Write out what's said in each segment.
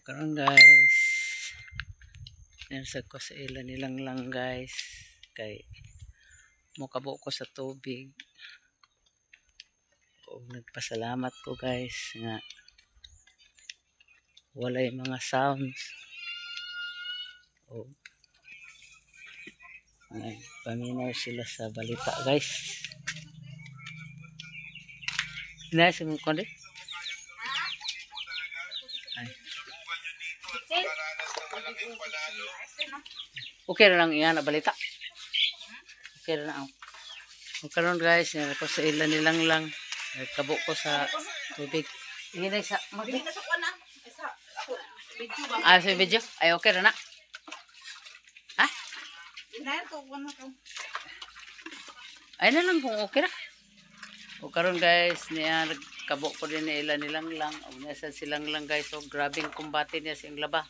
Karon guys, nasa ko sa ilan nilang lang guys, kay mukabo ko sa tubig. O nagpasalamat ko guys nga walay mga sounds. O nagpaminaw sila sa balita guys. Nasa mo kundi? Ay. Okay na lang iyan na balita. Okay na lang. Karon guys, ko sa ilan nilang lang. Kabo ko sa tubig. Hinay sa magbi. Ah, sa video? Ay okay na na. Ha? Ay na lang kung okay na. O karon guys, niya kabo ko din na ilan nilang lang. O nasa silang lang guys. So grabing kumbate niya siyang laba.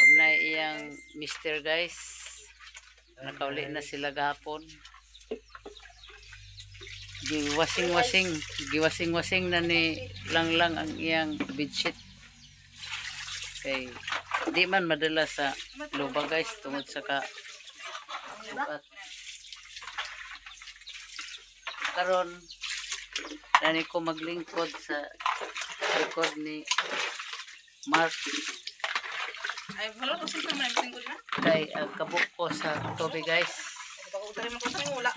O na iyang mister guys. Nakauli na sila gapon. Giwasing-wasing na ni lang ang iyang bedsheet. Kay di man madala sa luba guys tungod sa lubat. Karon dani ko maglingkod sa record ni Mark. Ay, wala ko siyempre maglingkod na. Kay kabuk ko sa tubig guys. Pag-utari mo ko sa wala.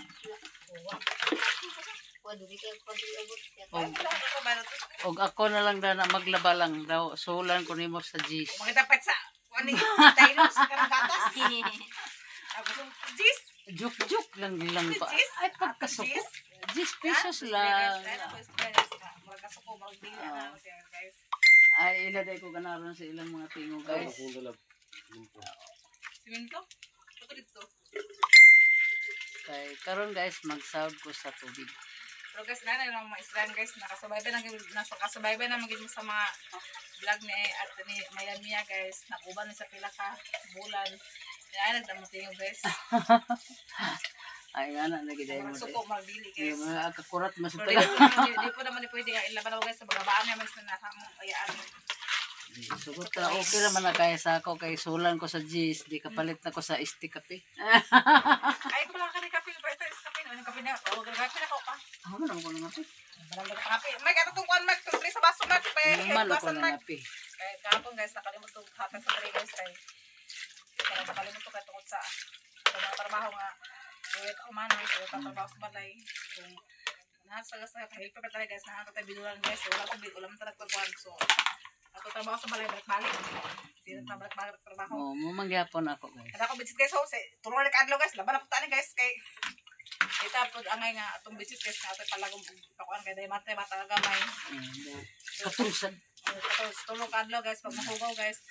Og ako na lang na maglaba lang daw sulan ko nimo sa G's. Makita pa sa wani stylos kanang gatas. G's. Juk lang gilang pa. G's. Ay pagkasuko. 10 pesos lang. Magkasuko magdili na guys. Ay iladay ko ganaron sa ilang mga tingo guys. Siminto? Ito dito. Kay karon guys mag-sound ko sa tubig. Pero guys, na yung mga Israel guys, nakasabay na magiging sa mga vlog ni at ni Miami guys, nakuban ni sa pila ka bulan. Kaya nagdamutin yung guys. Ay ana nagiday mo. Suko magdili guys. Mga kakurat Pero masupay. di po naman pwede ilaban guys sa bagabaan naman sa nakamong ayaan. Sugot ka okay ra man na kaya sa ako kay sulan ko sa G's, di kapalit na ko sa isti kape. Ay pala ka ni kape pa ito is kape no kape na. O gagawin na ko pa. Ako na ko ng kape. Barang kape. May kato tong kuan mak tuloy sa baso mak pa. Naman ako ng kape. Kay kapon guys nakalimot to happen sa three guys kay. Kaya nakalimot to kay tungod sa mga trabaho nga wait ako man ay trabaho sa balay. Kung nasa sa kahit pa talaga guys nakakatay bidulan guys wala man talaga pagkuan so ako trabaho sa balay balik-balik. Sino balik-balik trabaho. Oh, mo mangyapon ako guys. Kada ko bitsit guys so turuan ni kadlaw guys laban na putani guys kay ita pud angay nga atong bitsit guys nga atay palagom pakuan kay day mate mata gamay. Katulsan. Tulong kadlaw guys pag mahugaw guys.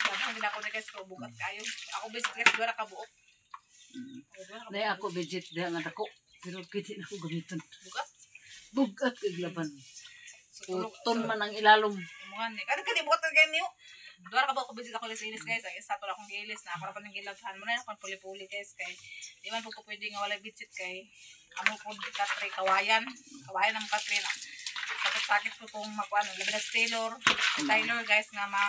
Laban gid ako ni guys ko bugat kayo. Ako bitsit guys dura ka buok. Nay ako budget dia nga dako. Pero kiti na ko gamiton. Bugat. Bugat kay laban. So Uton man ang ilalom. Mungan ni. Kada kadi bugat kay niyo. Dua ka ba ko bitsit ako sa ilis guys. Ay sa to akong gilis na ako ra pa nang gilabhan mo na akong puli-puli guys kay di man po pwede nga wala bitsit kay amo po katre kawayan. Kawayan ang katre na. Sakit ko kung makuan labi na Taylor guys nga ma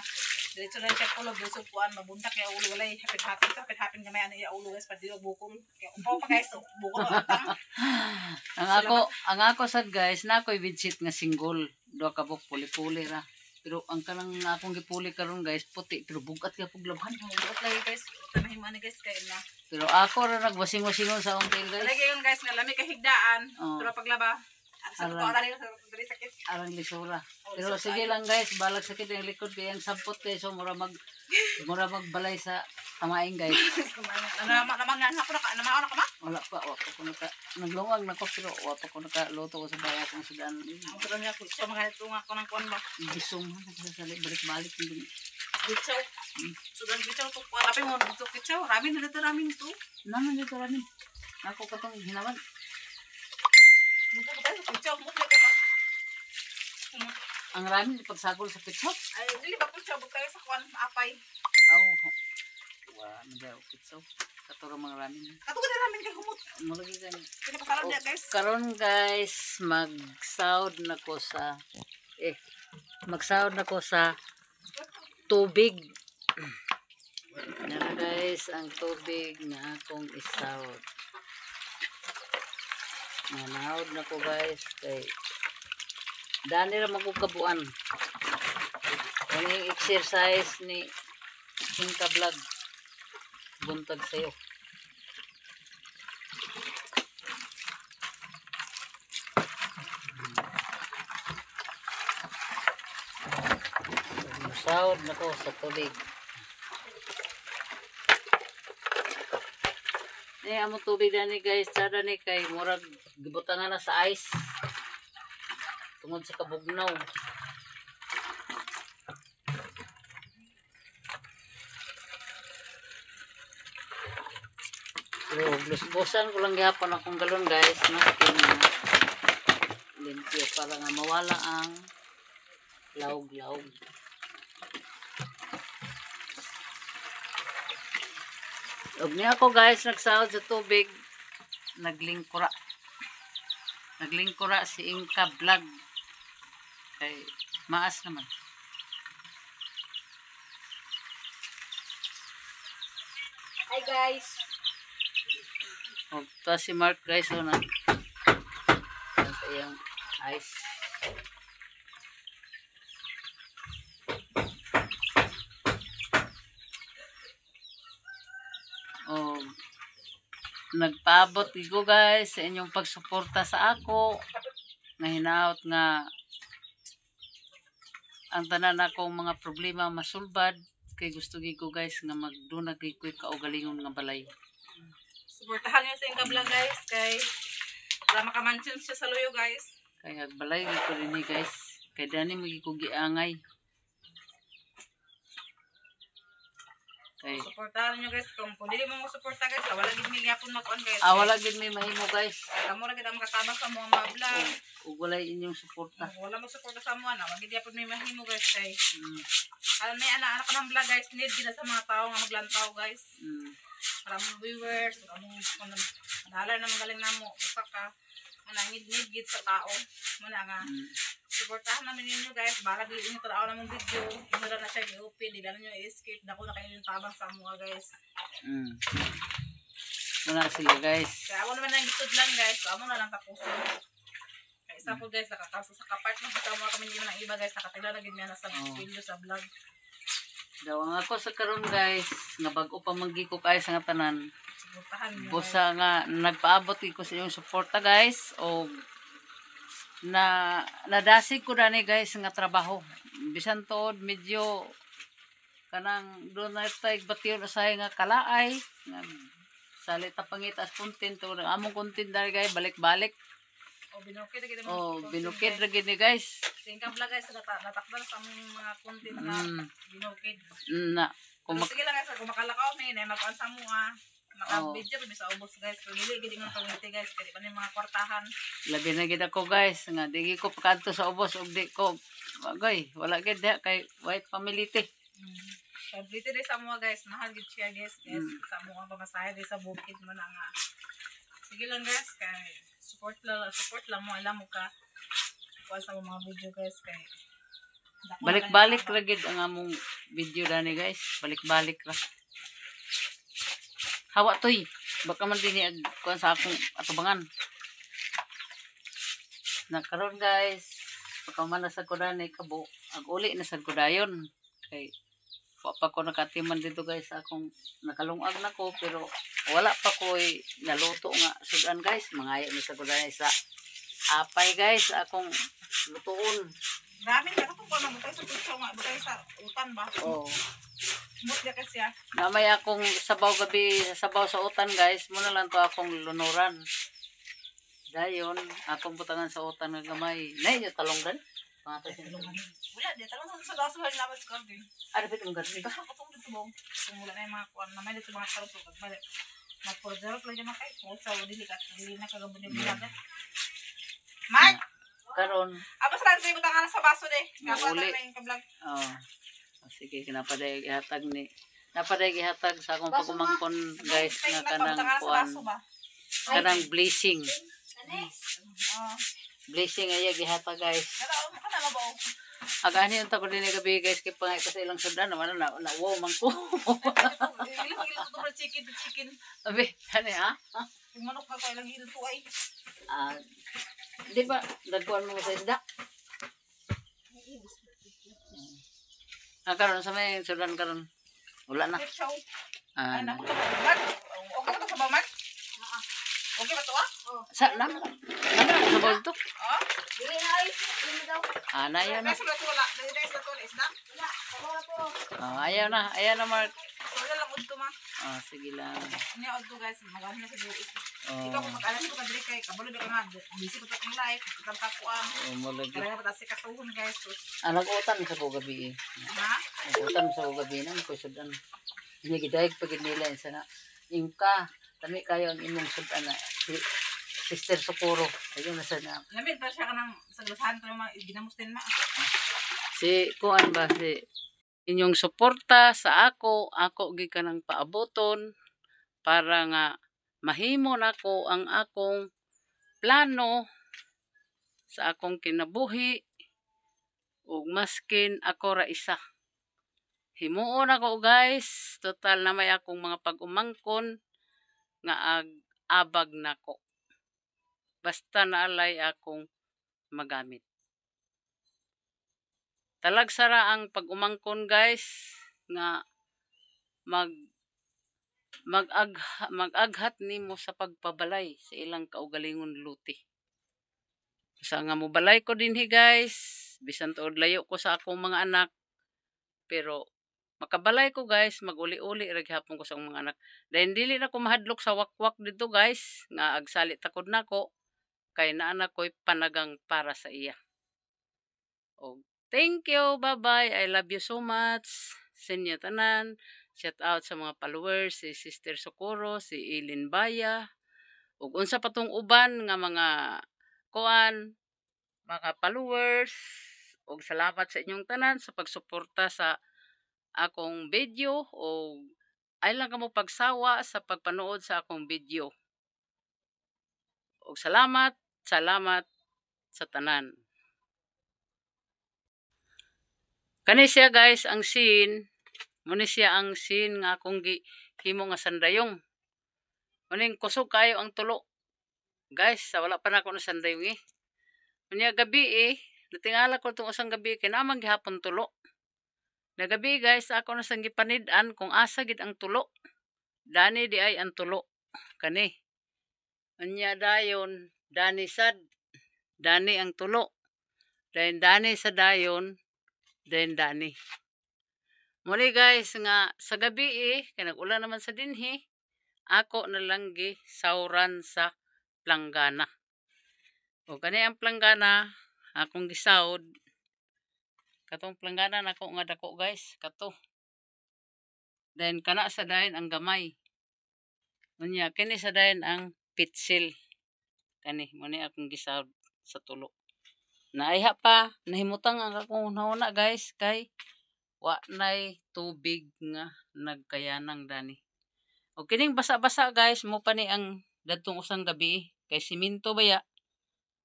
diretso na siya kulo gusto kuan mabuntak kay ulo walay hapit gamay ani ya ulo guys pati bukol kay upaw pa guys bukol utang. ang ako sad guys na ako'y bitsit nga single. Do ka buk puli-puli ra. Pero ang kanang akong gipuli karon guys puti pero bugat ka pug labhan. Bugat lagi guys utang himo ani guys kay na. Pero ako ra nagwasing-wasingon sa until guys. Lagi yun guys nga lami kay higdaan pero paglaba sa to ara diri sakit. Arang lisura. Pero sige lang guys, balag sakit yung likod kaya ang sampot kayo so mura magbalay sa tamaing guys. Naman na ako na ka ma? Wala pa ko naka naglungag na ko pero wala pa ko nakaluto ko sa bayan kung sudan. Ang pero niya ko sa mga tunga ko ng kuan ba. Bisong sali balik-balik din. Bitsaw. Sudan bitsaw to kuan api mo dito bitsaw ramin to. Naman dito ramin. Ako katong hinawan. Bitsaw mo ka ma. Ang ramin pagsagol sa pizza. Ay dili ba bitsaw butay sa kuan apay. Nagaw pizza. Katuro mga ramin. Katugod na ramin kay humot. Malagi gani. Kini pa karon guys. Karon guys, mag-sound na ko sa tubig. Yan guys, ang tubig na akong isawod. Manahod na ko guys. Kay dani ra magkabuan. Ang exercise ni Inka Vlog. Buntag sayo. Masahod na ko sa tubig. Amo tubig na ni guys. Sada ni kay murag gibutangan na sa ice. Tungod sa kabugnaw. So, blusbusan ko lang gihapon akong galon guys. Nakin na limpyo para nga mawala ang laog-laog. Ug niya ako guys nagsahod sa tubig. Naglingkura si Inka Vlog. Kay maas naman. Hi guys. O, ito si Mark guys, o na sa iyang ice. O, nagpaabot ko guys sa inyong pagsuporta sa ako. Nga hinaot nga ang tanan akong mga problema masulbad. Kay gusto ko guys nga magdunag ko kaugalingon nga balay. Suportahan niyo sa Inka Vlog guys kay para makamansion siya sa luyo guys. Kaya balay ko rin guys. Kay dani mo giangay. Kay Suportahan niyo guys kung dili mo suporta guys, wala gid mi gyapon mag-on guys. wala gid may mahimo guys. Kamo ra gid ang makatabang sa mga vlog. Ug walay inyong suporta. Wala mo suporta sa mo na, wag gid gyapon mi mahimo guys kay. Alam may anak ng vlog guys, need gid sa mga tao nga maglantaw guys. Para mga viewers, among manahala na magaling namo, usa ka manangid need gid sa tao. Muna nga suportahan namin ninyo guys, para di inyo tanaw namong video, imo na siya i-open, di na niyo i-escape, dako na kayo yung tabang sa mga guys. Muna sila guys. Kaya ako naman nang gitod lang guys, so amo na lang tapusin. Kaya isa po guys, nakakasa sa kapart ng kasama kami hindi ng iba guys, nakatila na gid na sa video sa vlog. Dawang ako sa karon guys, nga bag-o pa manggiko kay sa nga tanan. Suportahan niyo. Busa nga nagpaabot ko sa inyong suporta guys o na nadasig ko dani guys nga trabaho. Bisan tuod medyo kanang doon na tay batiyon usahay nga kalaay nga salita pangitas content to among content dali guys balik-balik. Binukid na gid Binukid ra gid ni guys. Sa Inka Vlog guys, natakdan sa among mga content na binukid. Na Kung sige lang guys, kung makalakaw may na mapansa mo naka-video pa sa ubos guys. Pero dili gid nga pangiti guys, kaya pa ni mga kwartahan. labi na gid ako guys nga digi ko pakadto sa ubos ug di ko bagay wala gid diha kay white family te. Dito din sa mga guys, mahal gid siya guys. Sa mga pamasahe din sa bukid man nga. Sige lang guys, kay support lang mo, alam mo ka kuha sa mga video guys kay balik-balik ra gid ang among video dani guys, balik-balik ra. Hawa toy, baka man dinhi ag kuan sa akong atubangan. Nakaron guys, baka man sa ko dani kabo, ag uli na sa kudayon. Kay wa pa ko nakatiman dito guys sa akong nakalungag na ko pero wala pa ko naluto nga sudan guys, mangayo na sa kudayon sa apay guys akong lutuon. Dami ka kung ano butay sa tutso nga, butay sa utan ba? Oh. Mut ya kasi ah. Namay akong sabaw gabi, sabaw sa utan guys, muna lang to akong lunuran. Dayon, akong butangan sa utan nga gamay. Nay, yung talong dan? Wala, di talong sa daso hal naman sa garden. Ano ba itong garden ba? Katong dito bong. Kung wala na yung mga kuwan, namay dito mga karot pag balik. Mag-preserve lang yung mga kay. Kung sa dili na kagabon yung bilaga. Mark! Karon. Abas lang sa butangan sa baso de. Mauli. Nga yung kablag. Oh. Sige, kinapaday ihatag ni. Napaday ihatag sa akong pagumangkon guys nga kanang kuan. Kanang blessing. Blessing ay gihatag guys. Kada mabaw. Agani yung tako din gabi guys kay pangay ko sa ilang sudan naman na wow man ko. Ilang to chicken. Abi, ano ha? Yung manok ako ilang ilo to ay. Ah, di ba dagkuan mo sa isda? Karon sa may sudan karon. Wala na. Ketchup. Ah, Ano ko ba? Okay ba to sa baman? Okay ba to ah? sa nam. Ano sa bol to? Oh. Dili na ay. Dili daw. Na yun na. Dili sa to wala. Dili sa to isda. Wala. Wala to. Ayaw na. Ayaw na, Mark. Wala lang udto ma. Sige lang. Ni udto guys, magano na sa dili. Oh, Ikaw kung mag-alam ko kadiri kay kabalo di ka nga. Busy ko to kung live. Kitang takuan. mulog. Kaya pa si kasuhon guys. Nag-utan sa ko gabi. Ha? Nag-utan sa ko gabi nang ko sudan. Ini gidayeg pagid nila sa na. Ingka, tami kayo ang imong sudan na. Sister Socorro. Ayun na sa na. Lamig pa siya ka ng saglasahan ko naman ginamustin ma. Si kuan ba si inyong suporta sa ako gid kanang paaboton para nga mahimo nako ang akong plano sa akong kinabuhi ug maskin ako ra isa. Himuon ako guys, total na may akong mga pag-umangkon nga abag nako. Basta naalay akong magamit. Talagsara ang pag-umangkon guys nga mag-aghat nimo sa pagpabalay sa ilang kaugalingon luti. Sa nga mo balay ko dinhi guys, bisan tuod layo ko sa akong mga anak, pero makabalay ko guys, maguli-uli ra gyapon ko sa akong mga anak. Dahil dili na ko mahadlok sa wakwak dito guys, nga agsalit takod nako kay naanak ko'y panagang para sa iya. Thank you, bye-bye. I love you so much. Sinyo tanan. Shout out sa mga followers, si Sister Socorro, si Eileen Baya, ug unsa pa tong uban nga mga mga followers, ug salamat sa inyong tanan sa pagsuporta sa akong video o ay lang kamo pagsawa sa pagpanood sa akong video. Ug salamat sa tanan. Kani siya guys ang scene, muni siya ang scene nga akong himo nga sandayong. Muning kusog kayo ang tulo. Guys, wala pa na ako na sandayong eh. Munya gabi natingala ko tong usang gabi kay namang gihapon tulo. Na gabi guys, ako na sang gipanid-an kung asa gid ang tulo. Dani di ay ang tulo. Kani. Munya dayon, dani sad, dani ang tulo. Dayon dani sa dayon, dayon dani. Muli guys, nga sa gabi kaya nag-ulan naman sa dinhi, ako na lang sauran sa planggana. O kani ang planggana, akong gisawd. Katong planggana nako nga dako guys, kato. Then kana sa dayon ang gamay. Unya kini sa dayon ang pitsil. Kani mo ni akong gisawd sa tulo. Naayha pa, nahimutang ang akong nauna guys kay wa nay tubig nga nagkayanang dani. O kining basa-basa guys, mo pa ni ang dadtong usang gabi kay siminto baya.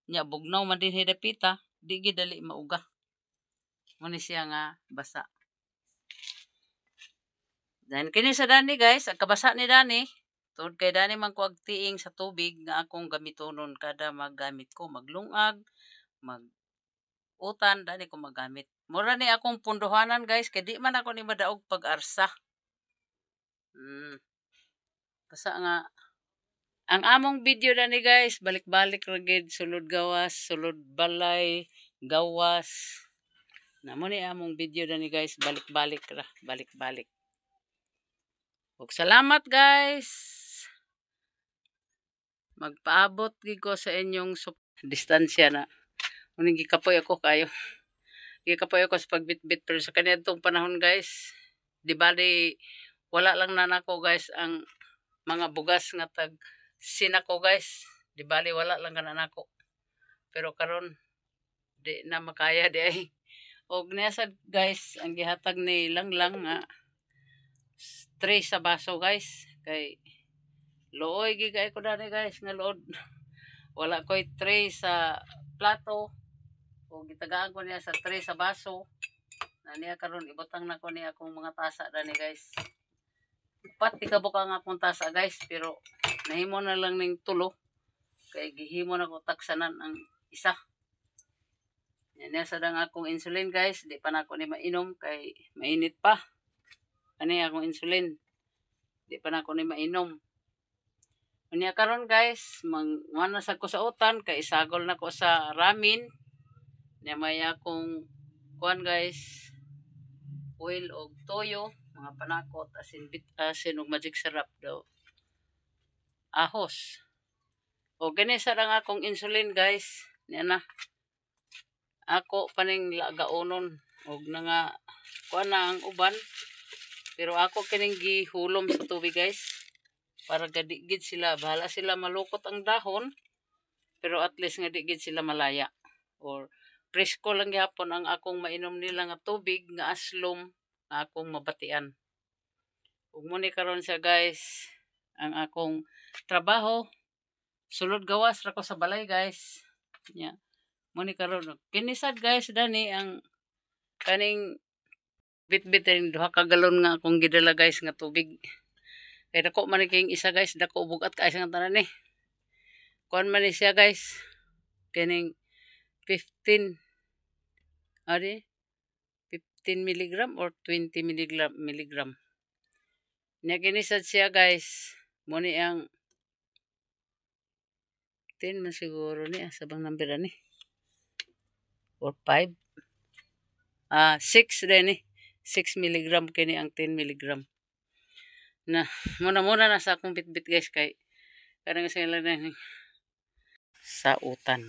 Nya bugnaw man din hidapita, di gid dali mauga. Mo ni siya nga basa. Dan kini sa dani guys, ang kabasa ni dani, tungod kay dani man ko agtiing sa tubig nga akong gamitonon kada maggamit ko, maglungag, utan dani ko magamit. Mura ni akong punduhanan guys, kay di man ako ni madaog pag-arsa. Basta nga ang among video dani guys, balik-balik ra gid, sulod gawas, sulod balay, gawas. Namo ni among video dani guys, balik-balik ra, balik-balik. Ug salamat guys. Magpaabot gid ko sa inyong distansya na. Uning gikapoy ako kayo. Gikapoy ako sa pagbitbit pero sa kaniadtong panahon guys, di bali wala lang na nako guys ang mga bugas nga tag sinako guys. Di bali wala lang kana nako. Pero karon di na makaya di ay. Og nasa guys ang gihatag ni lang nga tray sa baso guys kay looy gigay ko dani guys nga load. Wala ko'y tray sa plato. O gitagaan ko niya sa tray sa baso. Na niya karon ibutang na ko niya akong mga tasa dani guys. Upat tikabok ang akong tasa guys, pero nahimo na lang ning tulo. Kay gihimo na ko taksanan ang isa. Yan na sa dang akong insulin guys, di pa na ako ni mainom kay mainit pa. Ani akong insulin. Di pa na ako ni mainom. Unya karon guys, mana sa ko sa utan kay isagol na ko sa ramen. Nya may akong kuan guys, oil og toyo, mga panakot, asin ug magic syrup daw. Ahos. O gani sa lang akong insulin guys. Nya na. Ako paning lagaonon og na nga kuan na ang uban. Pero ako kining gihulom sa tubig guys. Para gadigid sila, bahala sila malukot ang dahon. Pero at least nga digid sila malaya. Or presko lang gyapon ang akong mainom nila nga tubig nga aslom nga akong mabatian. Ug mo ni karon siya guys, ang akong trabaho sulod gawas ra ko sa balay guys. Nya mo ni karon kinisad guys dani ang kaning bitbit ring duha ka galon nga akong gidala guys nga tubig. Kay dako man king isa guys, dako bugat ka isang tanan ni. Kuan man ni siya guys. Kining 15 ari 15 milligram or 20 milligram. Nya ginisad siya guys. Mo ni ang 10 man siguro ni sabang number ani. Or 5. 6 din ni. 6 milligram kini ang 10 milligram. Na muna na sa akong bitbit guys kay karang sa ilan na sa utan.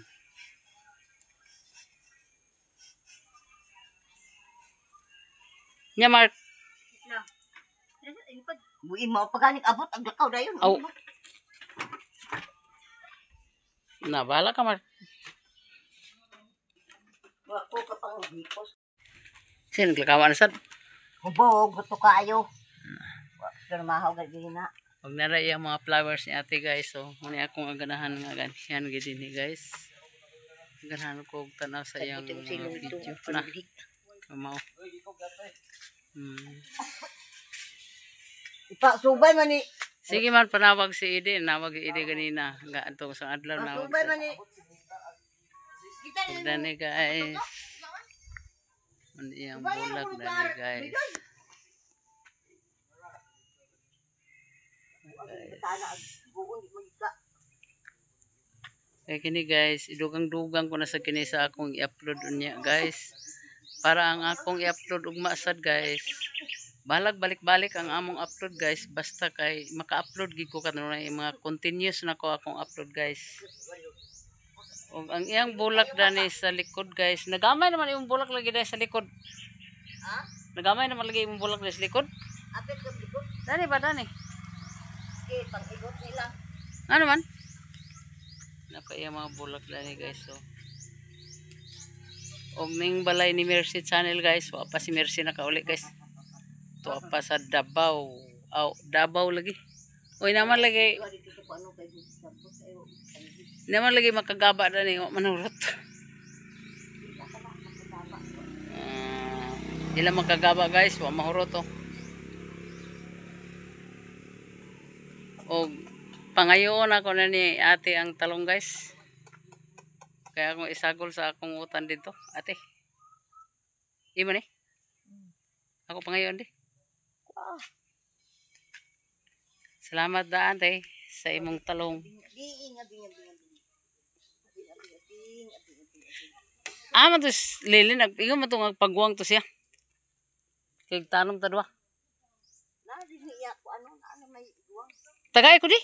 Nya Mark. Buin mo paganing abot ang lakaw dayon. Oh. Na bala ka Mark. Wa ko ka pang hikos. Sin glakawan sad. Hubog gusto kayo. Wa pero mahaw gid na. Pag nara yung mga flowers ni ate guys, so muna akong aganahan nga ganyan gid ni guys. Ganahan ko og tanaw sa iyang mga video na. Mao. Ipa subay man ni. Sige man panawag si Ide, nawag si Ide ganina. Nga ato sa adlaw nawag. Subay man ni. Dani guys. Ano yung bulag dani guys. Kaya kini guys, idugang-dugang ko na sa kini sa akong i-upload niya guys. Para ang akong i-upload ugma sad guys. Balag balik-balik ang among upload guys. Basta kay maka-upload gid ko kanunay mga continuous na ko akong upload guys. Og ang iyang bulak dani sa likod guys. Nagamay naman yung bulak lagi dai sa likod. Ha? Nagamay naman lagi yung bulak dai sa likod. Apit ka likod. Dani ba dani? Okay, pang-igot nila. Ano man? Napa iya mga bulak dani guys so. Og ning balay ni Mercy Channel guys, wa pa si Mercy nakauli guys. To pa sa Davao. Davao lagi. Oy naman lagi. Naman lagi makagaba dani wa manurot. Ila makagaba guys, wa mahurot oh. Og pangayoon ako na ni ate ang talong guys. Kaya akong isagol sa akong utan dito. Ate. Imo ni? Ako pangayoon di. Salamat da ate sa imong talong. Man to lili nag-ingon man to pagguwang to siya. Kay tanom ta duwa. Na di niya ko ano may guwang. Tagay ko di.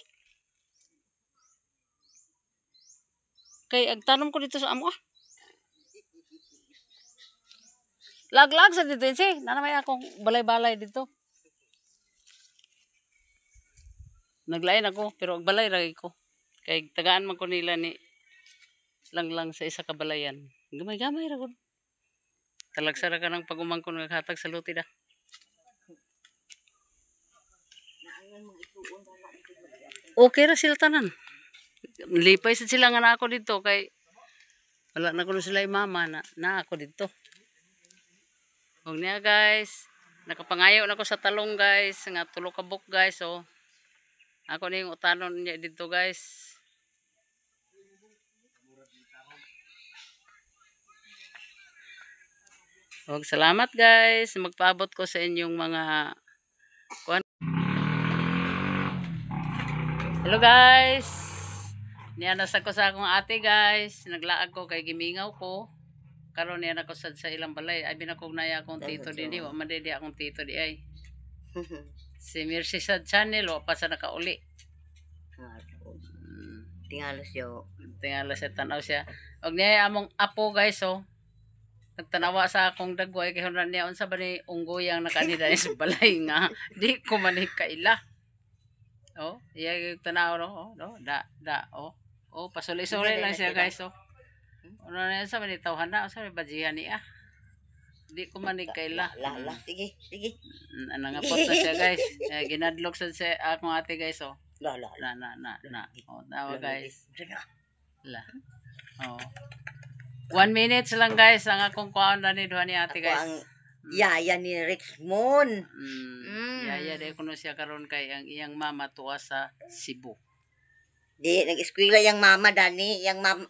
Kay agtanom ko dito sa amo ah. Lag-lag sa dito si. Nanamay akong balay-balay dito. Naglain ako pero og balay ra ko. Kay tagaan man ko nila ni lang sa isa ka balayan. Gamay-gamay ra gud. Talagsara ka ng pagumangkon nga hatag sa luti da. Okay ra sila tanan. Lipay sa sila nga na ako dito kay Wala na kuno sila yung mama na ako dito. Huwag niya guys. Nakapangayo na ko sa talong guys. Nga tulo ka book guys. Oh. Ako na yung utanon niya dito guys. Huwag salamat guys. Magpaabot ko sa inyong mga hello guys. Niyanas ako sa akong ate guys. Naglaag ko kay gimingaw ko. Karon niya ako sa ilang balay. Ay binakog na akong tito din. Wa man di akong tito di ay. Si Mercy sa channel. Wa pa sa nakauli. Tingala siya. Tingala siya tanaw siya. Og niya among apo guys oh. Nagtanawa sa akong dagway kay hunan niya unsa ba ni unggoyang nakanida sa balay nga di ko man kaila. Oh, iya tanaw no. Oh, da oh. Oh, pasuli-suli lang siya guys oh. Ano na sa man tawhan na sa bajihan niya. Di ko man kaila. La, sige. Ano nga pot na siya guys. Ginadlok sa akong ate guys oh. La. Na. Oh, tawa guys. La. Oh. 1 minute lang guys ang akong kuan na ni duha ni ate guys. Ang yaya ni Richmond. Yaya de kuno siya karon kay ang iyang mama tuwa sa Cebu. Di nag-eskwela yang mama dani, yang ang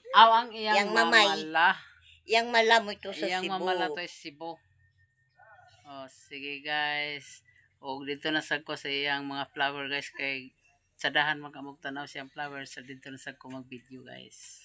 iyang mama mamay. la. Yang mala mo ito sa Iyang Cebu. mama la to sa Cebu. Oh, sige guys. Og dito na sad ko sa iyang mga flower guys kay sadahan magamog tanaw siyang flowers sa dito na sad ko mag video guys.